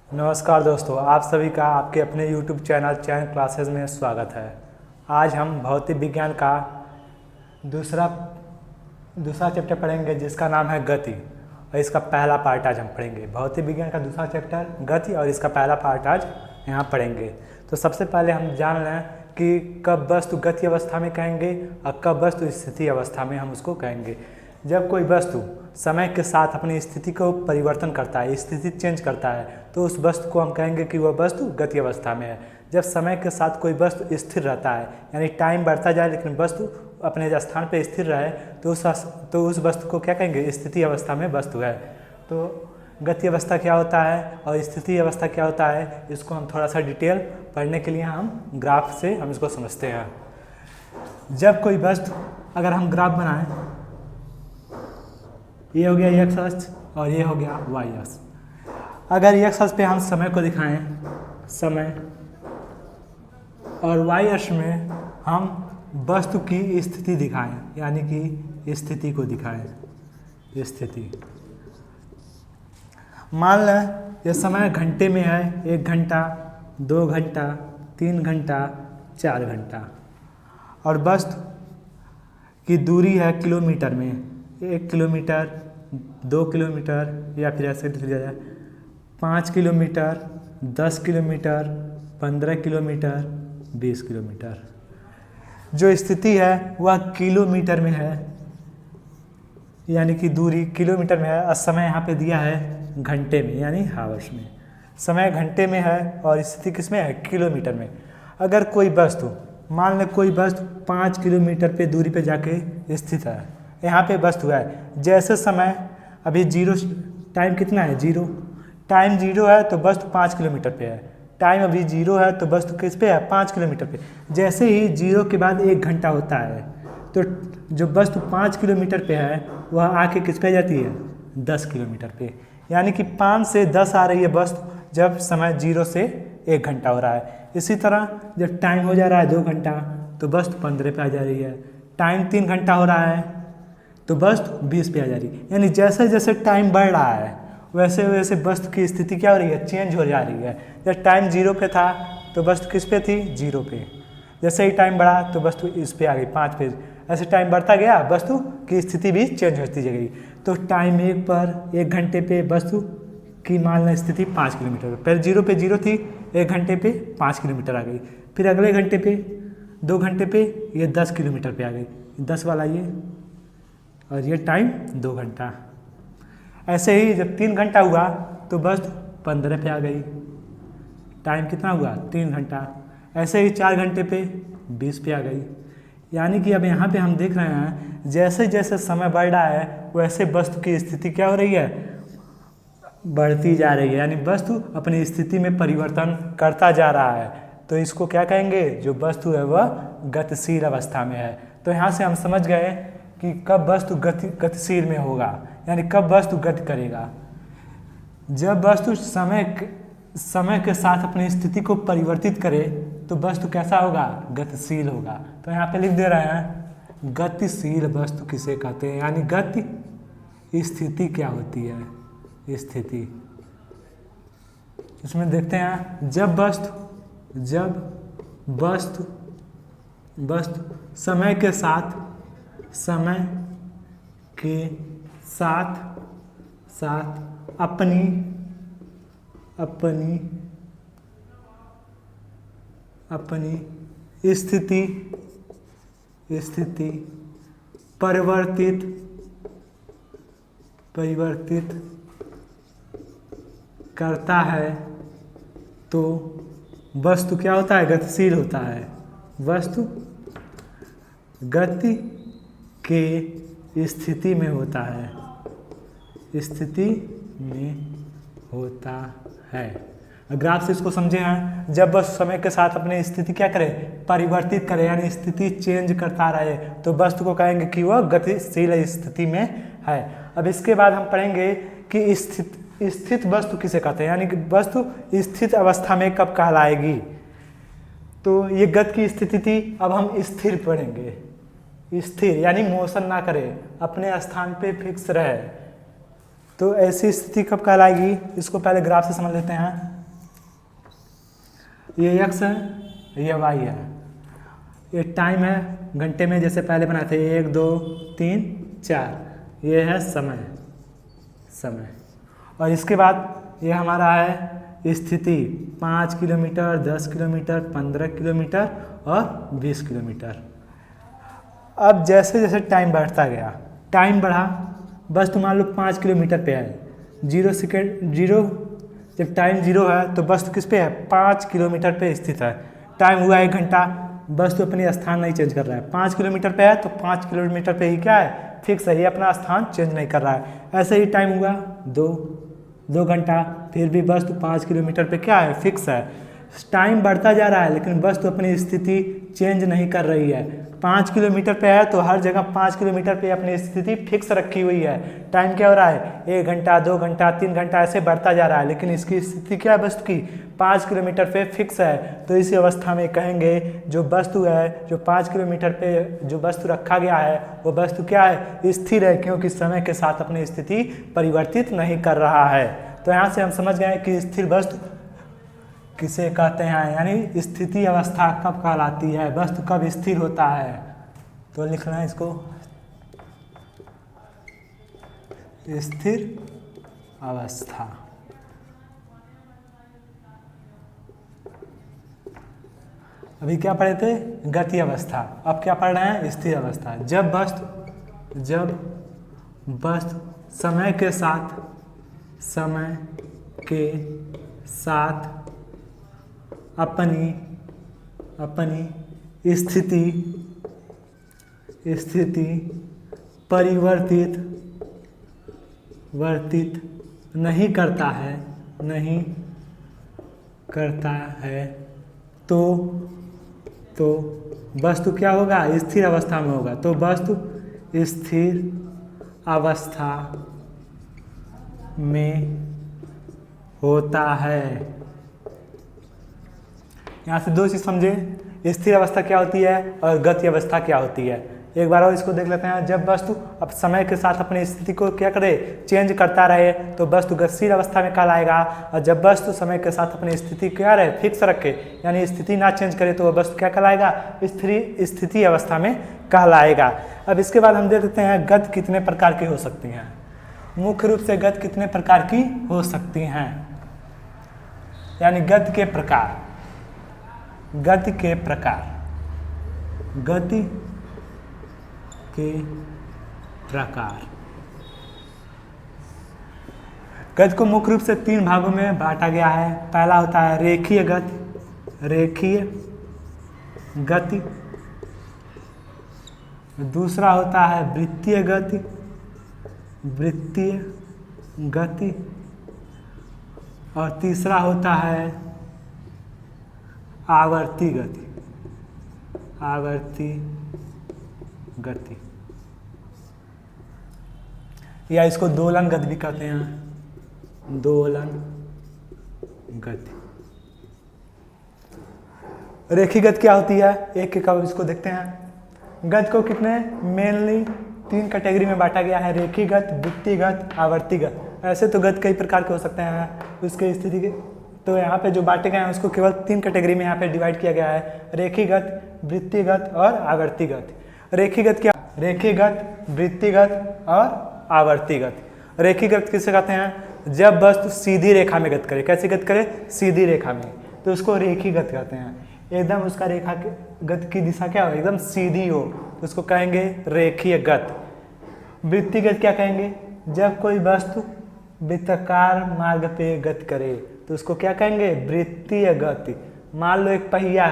नमस्कार दोस्तों, आप सभी का आपके अपने YouTube चैनल चैन क्लासेस में स्वागत है। आज हम भौतिक विज्ञान का दूसरा चैप्टर पढ़ेंगे जिसका नाम है गति, और इसका पहला पार्ट आज हम पढ़ेंगे। भौतिक विज्ञान का दूसरा चैप्टर गति और इसका पहला पार्ट आज यहाँ पढ़ेंगे। तो सबसे पहले हम जान लें कि कब वस्तु गति अवस्था में कहेंगे और कब वस्तु स्थिति अवस्था में हम उसको कहेंगे। जब कोई वस्तु समय के साथ अपनी स्थिति को परिवर्तन करता है, स्थिति चेंज करता है, तो उस वस्तु को हम कहेंगे कि वह वस्तु गति अवस्था में है। जब समय के साथ कोई वस्तु स्थिर रहता है, यानी टाइम बढ़ता जाए लेकिन वस्तु अपने स्थान पर स्थिर रहे, तो उस वस्तु को क्या कहेंगे? स्थिति अवस्था में वस्तु है। तो गति अवस्था क्या होता है और स्थिति अवस्था क्या होता है, इसको हम थोड़ा सा डिटेल पढ़ने के लिए हम ग्राफ से हम इसको समझते हैं। जब कोई वस्तु, अगर हम ग्राफ बनाएं, ये हो गया एक्स अक्ष और ये हो गया वाई अक्ष। अगर एक्स अक्ष पे हम समय को दिखाएं, समय, और वाई अक्ष में हम वस्तु की स्थिति दिखाएं, यानी कि स्थिति को दिखाएं, स्थिति। मान लें ये समय घंटे में है, 1 घंटा, 2 घंटा, 3 घंटा, 4 घंटा, और वस्तु की दूरी है किलोमीटर में, 1 किलोमीटर, 2 किलोमीटर, या फिर ऐसे लिख दिया जाए 5 किलोमीटर, 10 किलोमीटर, 15 किलोमीटर, 20 किलोमीटर। जो स्थिति है वह किलोमीटर में है, यानी कि दूरी किलोमीटर में है, और समय यहाँ पे दिया है घंटे में, यानी हावर्स में। समय घंटे में है और स्थिति किस में है? किलोमीटर में। अगर कोई वस्तु, मान लें कोई वस्तु 5 किलोमीटर पे दूरी पे जाके स्थित है, यहाँ पे वस्तु है। जैसे समय अभी जीरो, टाइम कितना है? 0। टाइम 0 है तो वस्तु 5 किलोमीटर पे है। टाइम अभी 0 है तो वस्तु किस पे है? 5 किलोमीटर पे। जैसे ही 0 के बाद 1 घंटा होता है तो जो वस्तु 5 किलोमीटर पे है वह आके किस पे जाती है? 10 किलोमीटर पे। यानी कि 5 से 10 आ रही है वस्तु जब समय 0 से 1 घंटा हो रहा है। इसी तरह जब टाइम हो जा रहा है 2 घंटा तो वस्तु 15 पे आ जा रही है। टाइम 3 घंटा हो रहा है तो वस्तु 20 पे आ जा रही है। यानी जैसे जैसे टाइम बढ़ रहा है वैसे वैसे वस्तु की स्थिति क्या हो रही है? चेंज हो जा रही है। जब टाइम 0 पे था तो वस्तु किस पे थी? 0 पे। जैसे ही टाइम बढ़ा तो वस्तु इस पे आ गई, 5 पे। ऐसे टाइम बढ़ता गया, वस्तु की स्थिति भी चेंज होती गई। तो टाइम 1 पर, 1 घंटे पे वस्तु की मान लें स्थिति 5 किलोमीटर। पहले 0 पे 0 थी, 1 घंटे पे 5 किलोमीटर आ गई। फिर अगले घंटे पे, 2 घंटे पे ये 10 किलोमीटर पे आ गई। 10 वाला ये, और ये टाइम 2 घंटा। ऐसे ही जब 3 घंटा हुआ तो वस्तु 15 पे आ गई। टाइम कितना हुआ? 3 घंटा। ऐसे ही 4 घंटे पे 20 पे आ गई। यानी कि अब यहाँ पे हम देख रहे हैं जैसे जैसे समय बढ़ रहा है वैसे वस्तु की स्थिति क्या हो रही है? बढ़ती जा रही है। यानी वस्तु अपनी स्थिति में परिवर्तन करता जा रहा है। तो इसको क्या कहेंगे? जो वस्तु है वह गतिशील अवस्था में है। तो यहाँ से हम समझ गए कि कब वस्तु गतिशील में होगा, यानी कब वस्तु गति करेगा। जब वस्तु समय के साथ अपनी स्थिति को परिवर्तित करे तो वस्तु कैसा होगा? गतिशील होगा। तो यहाँ पे लिख दे रहे हैं गतिशील वस्तु किसे कहते हैं, यानी गति स्थिति क्या होती है? स्थिति। इसमें देखते हैं जब वस्तु समय के साथ अपनी स्थिति परिवर्तित करता है तो वस्तु क्या होता है? गतिशील होता है। वस्तु गति के स्थिति में होता है, ग्राफ से इसको समझे हैं। जब वस्तु समय के साथ अपनी स्थिति क्या करे? परिवर्तित करे, यानी स्थिति चेंज करता रहे, तो वस्तु को कहेंगे कि वह गतिशील स्थिति में है। अब इसके बाद हम पढ़ेंगे कि स्थित वस्तु किसे कहते हैं, यानी कि वस्तु स्थित अवस्था में कब कहलाएगी। तो ये गति की स्थिति थी, अब हम स्थिर पढ़ेंगे। स्थिर यानी मोशन ना करे, अपने स्थान पे फिक्स रहे, तो ऐसी स्थिति कब कहलाएगी? इसको पहले ग्राफ से समझ लेते हैं। ये x है, ये y है। ये टाइम है घंटे में, जैसे पहले बनाए थे 1 2 3 4। ये है समय। और इसके बाद ये हमारा है स्थिति, 5 किलोमीटर, 10 किलोमीटर, 15 किलोमीटर और 20 किलोमीटर। अब जैसे जैसे टाइम बढ़ता गया, टाइम बढ़ा, बस तुम मान लो 5 किलोमीटर पे है, 0 सेकेंड 0, जब टाइम 0 है तो बस किस पे है, 5 किलोमीटर पे स्थित है। टाइम हुआ 1 घंटा, बस तो अपनी स्थान नहीं चेंज कर रहा है, 5 किलोमीटर पे है तो 5 किलोमीटर पे ही क्या है, फिक्स है, ये अपना स्थान चेंज नहीं कर रहा है। ऐसे ही टाइम हुआ 2 घंटा, फिर भी बस तो 5 किलोमीटर पे क्या है, फिक्स है। टाइम बढ़ता जा रहा है लेकिन बस तो अपनी स्थिति चेंज नहीं कर रही है। 5 किलोमीटर पे है तो हर जगह 5 किलोमीटर पे अपनी स्थिति फिक्स रखी हुई है। टाइम क्या हो रहा है, 1 घंटा, 2 घंटा, 3 घंटा ऐसे बढ़ता जा रहा है, लेकिन इसकी स्थिति क्या है वस्तु की, 5 किलोमीटर पे फिक्स है। तो इसी अवस्था में कहेंगे जो वस्तु है, जो 5 किलोमीटर पे जो वस्तु रखा गया है वो वस्तु क्या है, स्थिर है, क्योंकि समय के साथ अपनी स्थिति परिवर्तित नहीं कर रहा है। तो यहाँ से हम समझ गए कि स्थिर वस्तु किसे कहते हैं, यानी स्थिति अवस्था कब कहलाती है, वस्तु कब स्थिर होता है। तो लिखना है इसको, स्थिर अवस्था। अभी क्या पढ़े थे, गति अवस्था, अब क्या पढ़ रहे हैं, स्थिर अवस्था। जब वस्तु समय के साथ अपनी स्थिति परिवर्तित नहीं करता है तो वस्तु क्या होगा, स्थिर अवस्था में होगा। तो वस्तु स्थिर अवस्था में होता है। यहाँ से 2 चीज़ समझे, स्थिर अवस्था क्या होती है और गति अवस्था क्या होती है। एक बार और इसको देख लेते हैं। जब वस्तु अब समय के साथ अपनी स्थिति को क्या करे, चेंज करता रहे तो वस्तु गतिशील अवस्था में कहलाएगा। और जब वस्तु समय के साथ अपनी स्थिति क्या रहे, फिक्स रखे, यानी स्थिति ना चेंज करे, तो वह वस्तु क्या कहलाएगा, स्थिति अवस्था में कहलाएगा। अब इसके बाद हम देख लेते हैं गति कितने प्रकार की हो सकती हैं। मुख्य रूप से गति कितने प्रकार की हो सकती हैं, यानी गति के प्रकार। गति के प्रकार गति को मुख्य रूप से 3 भागों में बांटा गया है। पहला होता है रेखीय गति, दूसरा होता है वृत्तीय गति, और तीसरा होता है आवर्ती गति, या इसको दोलन गति भी कहते हैं, दोलन गति। रेखीय गति क्या होती है, एक एक इसको देखते हैं। गति को कितने मेनली 3 कैटेगरी में बांटा गया है, रेखीय गति, वृत्तीय गति, आवर्ती गति। ऐसे तो गति कई प्रकार के हो सकते हैं, उसके स्थिति के, तो यहाँ पे जो बांटे गए हैं उसको केवल 3 कैटेगरी में यहाँ पे डिवाइड किया गया है, रेखीय गति, वृत्तीय गति और आवर्ती गति। रेखीय गति क्या, रेखीय गति, वृत्तीय गति और आवर्ती गति। रेखीय गति किसे कहते हैं, जब वस्तु सीधी रेखा में गति करे। कैसी गति करे, सीधी रेखा में, तो उसको रेखीय गति कहते हैं। एकदम उसका रेखा गति की दिशा क्या हो, एकदम सीधी हो, तो उसको कहेंगे रेखीय गति। वृत्तीय गति क्या कहेंगे, जब कोई वस्तु वृत्ताकार मार्ग पे गति करे तो उसको क्या कहेंगे, वृत्तीय गति। मान लो एक पहिया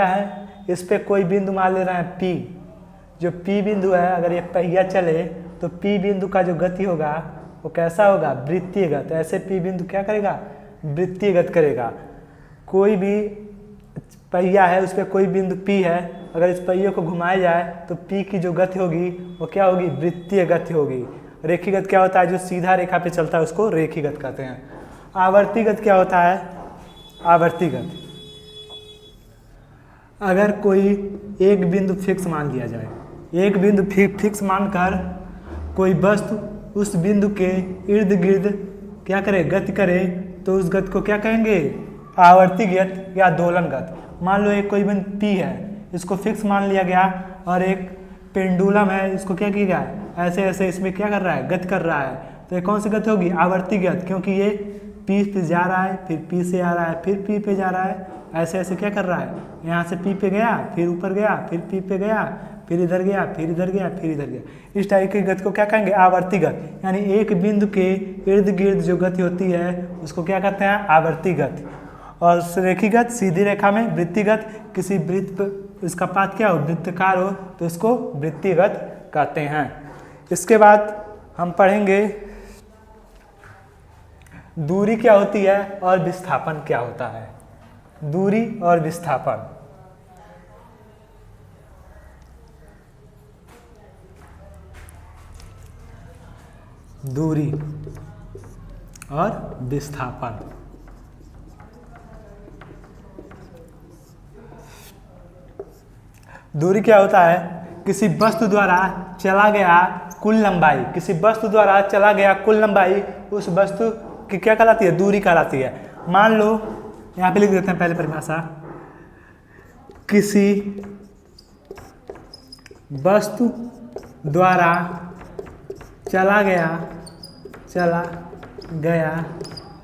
है, इस पे कोई बिंदु मान ले रहे हैं P, जो P बिंदु है, अगर ये पहिया चले तो P बिंदु का जो गति होगा वो कैसा होगा, वृत्तीय गति। ऐसे P बिंदु क्या करेगा, वृत्तीय गति करेगा। कोई भी पहिया है, उस पर कोई बिंदु P है, अगर इस पहिए को घुमाया जाए तो P की जो गति होगी वो क्या होगी, वृत्तीय गति होगी। रेखीय गति क्या होता है, जो सीधा रेखा पे चलता है उसको रेखीय गति कहते हैं। आवर्ती गति क्या होता है, आवर्ती गति, अगर कोई एक बिंदु फिक्स मान लिया जाए, एक बिंदु फिक्स मानकर कोई वस्तु उस बिंदु के इर्द गिर्द क्या करे, गति करे, तो उस गति को क्या कहेंगे, आवर्तीगत या दोलनगत। मान लो एक कोई बिंदु P है, इसको फिक्स मान लिया गया, और एक पेंडुलम है, इसको क्या किया गया, ऐसे ऐसे इसमें क्या कर रहा है, गति कर रहा है। तो ये कौन सी गति होगी, आवर्तीगत, क्योंकि ये P पे जा रहा है, फिर P से आ रहा है, फिर P पे जा रहा है, ऐसे ऐसे क्या कर रहा है, यहाँ से P पे गया, फिर ऊपर गया, फिर P पे गया, फिर इधर गया, फिर इधर गया, फिर इधर गया। इस टाइप की गति को क्या कहेंगे, आवर्तीगत। यानी एक बिंदु के इर्द गिर्द जो गति होती है उसको क्या कहते हैं, आवर्तीगत। और रेखीगत, सीधी रेखा में। वृत्तिगत, किसी वृत्त पर इसका पाथ क्या हो, वृत्तकार हो, तो इसको वृत्तिगत कहते हैं। इसके बाद हम पढ़ेंगे दूरी क्या होती है और विस्थापन क्या होता है। दूरी और विस्थापन। दूरी और विस्थापन। दूरी क्या होता है, किसी वस्तु द्वारा चला गया कुल लंबाई, किसी वस्तु द्वारा चला गया कुल लंबाई उस वस्तु की क्या कहलाती है, दूरी कहलाती है। मान लो यहाँ पे लिख देते हैं पहले परिभाषा, किसी वस्तु द्वारा चला गया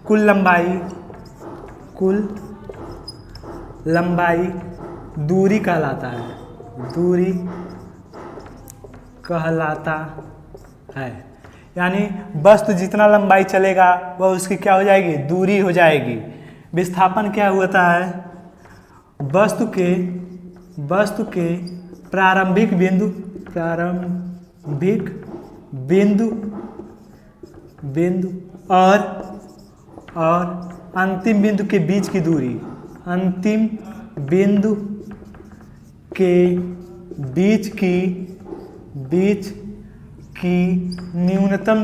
कुल लंबाई दूरी कहलाता है, दूरी कहलाता है। यानी वस्तु जितना लंबाई चलेगा वह उसकी क्या हो जाएगी, दूरी हो जाएगी। विस्थापन क्या होता है, वस्तु के प्रारंभिक बिंदु और अंतिम बिंदु के बीच की दूरी, अंतिम बिंदु के बीच की न्यूनतम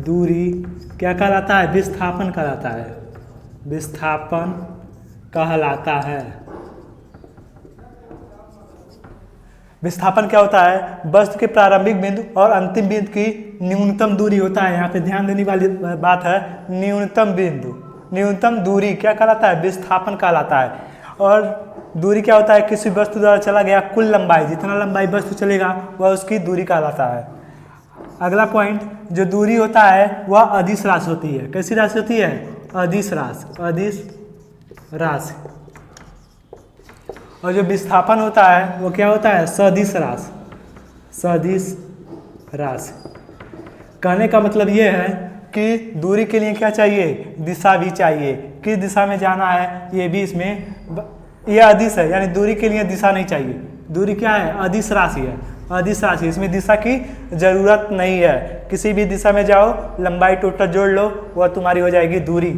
दूरी क्या कहलाता है, विस्थापन कहलाता है, विस्थापन कहलाता है। विस्थापन क्या होता है, वस्तु के प्रारंभिक बिंदु और अंतिम बिंदु की न्यूनतम दूरी होता है। यहाँ पे ध्यान देने वाली बात है, न्यूनतम दूरी क्या कहलाता है, विस्थापन कहलाता है। और दूरी क्या होता है, किसी वस्तु द्वारा चला गया कुल लंबाई, जितना लंबाई वस्तु चलेगा वह उसकी दूरी कहलाता है। अगला पॉइंट, जो दूरी होता है वह अदिश राशि होती है। कैसी राशि होती है, अदिश राशि। और जो विस्थापन होता है वो क्या होता है, सदिश राशि। कहने का मतलब ये है कि दूरी के लिए क्या चाहिए, दिशा भी चाहिए, किस दिशा में जाना है ये भी इसमें, यह अदिश है, यानी दूरी के लिए दिशा नहीं चाहिए। दूरी क्या है, अदिश राशि है, अदिश राशि, इसमें दिशा की जरूरत नहीं है। किसी भी दिशा में जाओ, लंबाई टोटल जोड़ लो, वह तुम्हारी हो जाएगी दूरी।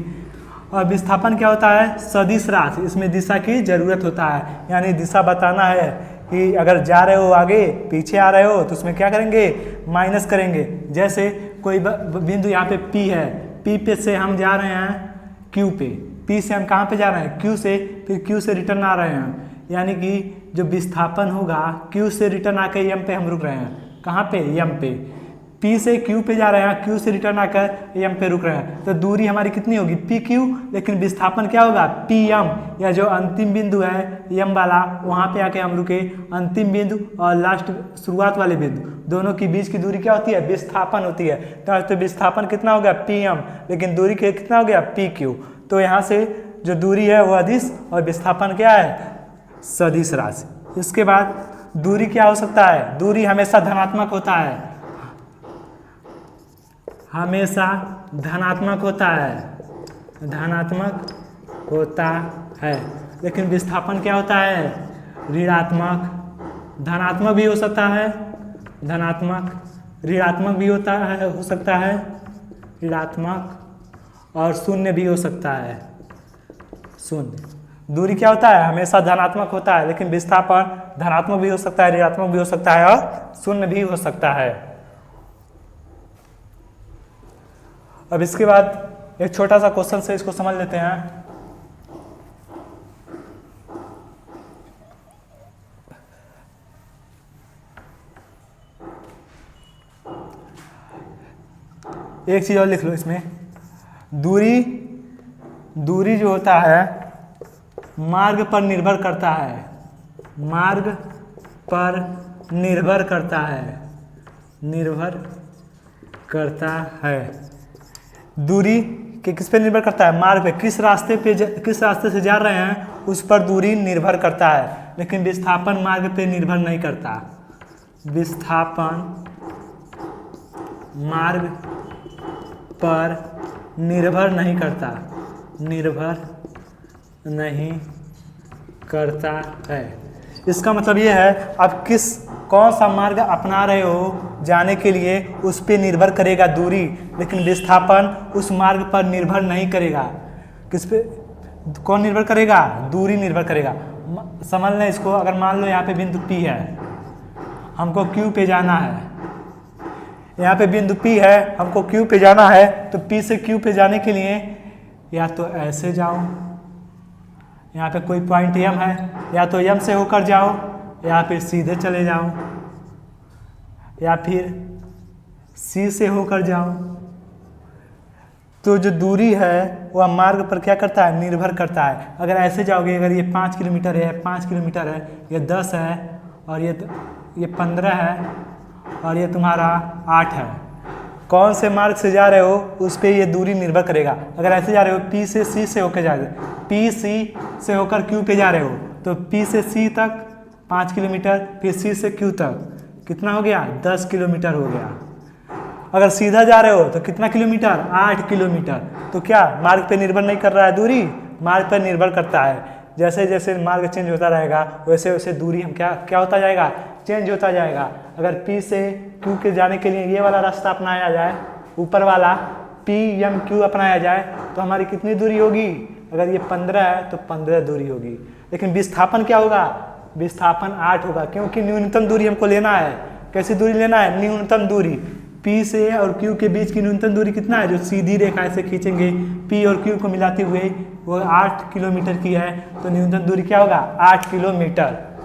और विस्थापन क्या होता है, सदिश राशि, इसमें दिशा की जरूरत होता है, यानी दिशा बताना है कि अगर जा रहे हो आगे, पीछे आ रहे हो, तो उसमें क्या करेंगे, माइनस करेंगे। जैसे कोई बिंदु यहाँ पे P है, P पे से हम जा रहे हैं Q पे, P से हम कहाँ पे जा रहे हैं, Q से, फिर Q से रिटर्न आ रहे हैं, यानी कि जो विस्थापन होगा Q से रिटर्न आकर M पे हम रुक रहे हैं। कहाँ पे, M पे। P से Q पे जा रहे हैं, Q से रिटर्न आकर M पे रुक रहे हैं, तो दूरी हमारी कितनी होगी, PQ, लेकिन विस्थापन क्या होगा, PM, या जो अंतिम बिंदु है M वाला, वहाँ पे आके हम रुके। अंतिम बिंदु और लास्ट शुरुआत वाले बिंदु दोनों के बीच की दूरी क्या होती है, विस्थापन होती है। तो विस्थापन कितना हो गया, PM, लेकिन दूरी कितना हो गया, PQ। तो यहाँ से जो दूरी है वो अदिश और विस्थापन क्या है, सदिश राशि। इसके बाद दूरी क्या हो सकता है, दूरी हमेशा धनात्मक होता है, हमेशा धनात्मक होता है। लेकिन विस्थापन क्या होता है, ऋणात्मक। धनात्मक भी हो सकता है, ऋणात्मक भी हो सकता है, ऋणात्मक, और शून्य भी हो सकता है, शून्य। दूरी क्या होता है, हमेशा धनात्मक होता है, लेकिन विस्थापन धनात्मक भी हो सकता है, ऋणात्मक भी हो सकता है, और शून्य भी हो सकता है। अब इसके बाद एक छोटा सा क्वेश्चन से इसको समझ लेते हैं। एक चीज और लिख लो इसमें, दूरी जो होता है मार्ग पर निर्भर करता है, मार्ग पर निर्भर करता है। दूरी कि किस पे निर्भर करता है? मार्ग पे, किस रास्ते से जा रहे हैं उस पर दूरी निर्भर करता है, लेकिन विस्थापन मार्ग पे निर्भर नहीं करता। विस्थापन मार्ग पर निर्भर नहीं करता है। इसका मतलब ये है आप कौन सा मार्ग अपना रहे हो जाने के लिए, उस पे निर्भर करेगा दूरी, लेकिन विस्थापन उस मार्ग पर निर्भर नहीं करेगा। किस पे कौन निर्भर करेगा? दूरी निर्भर करेगा। समझ लें इसको, अगर मान लो यहाँ पे बिंदु P है, हमको Q पे जाना है। यहाँ पे बिंदु P है, हमको Q पे जाना है, तो P से Q पे जाने के लिए या तो ऐसे जाओ, यहाँ पे कोई पॉइंट M है, या तो M से होकर जाओ, या फिर सीधे चले जाओ, या फिर C से होकर जाओ। तो जो दूरी है वह मार्ग पर क्या करता है? निर्भर करता है। अगर ऐसे जाओगे, अगर ये 5 किलोमीटर है, 5 किलोमीटर है, ये 10 है, और ये 15 है, और ये तुम्हारा 8 है। कौन से मार्ग से जा रहे हो उस पर ये दूरी निर्भर करेगा। अगर ऐसे जा रहे हो, P से C से होकर जा रहे हो, P C से होकर Q पे जा रहे हो, तो P से C तक 5 किलोमीटर, फिर C से Q तक कितना हो गया? 10 किलोमीटर हो गया। अगर सीधा जा रहे हो तो कितना किलोमीटर? 8 किलोमीटर। तो क्या मार्ग पे निर्भर नहीं कर रहा है दूरी? मार्ग पर निर्भर करता है। जैसे जैसे मार्ग चेंज होता रहेगा वैसे वैसे दूरी हम क्या होता जाएगा? चेंज होता जाएगा। अगर P से Q के जाने के लिए ये वाला रास्ता अपनाया जाए, ऊपर वाला PMQ अपनाया जाए, तो हमारी कितनी दूरी होगी? अगर ये 15 है तो 15 दूरी होगी। लेकिन विस्थापन क्या होगा? विस्थापन 8 होगा, क्योंकि न्यूनतम दूरी हमको लेना है। कैसी दूरी लेना है? न्यूनतम दूरी। P से और Q के बीच की न्यूनतम दूरी कितना है? जो सीधी रेखा से खींचेंगे P और Q को मिलाते हुए वो 8 किलोमीटर की है, तो न्यूनतम दूरी क्या होगा? 8 किलोमीटर।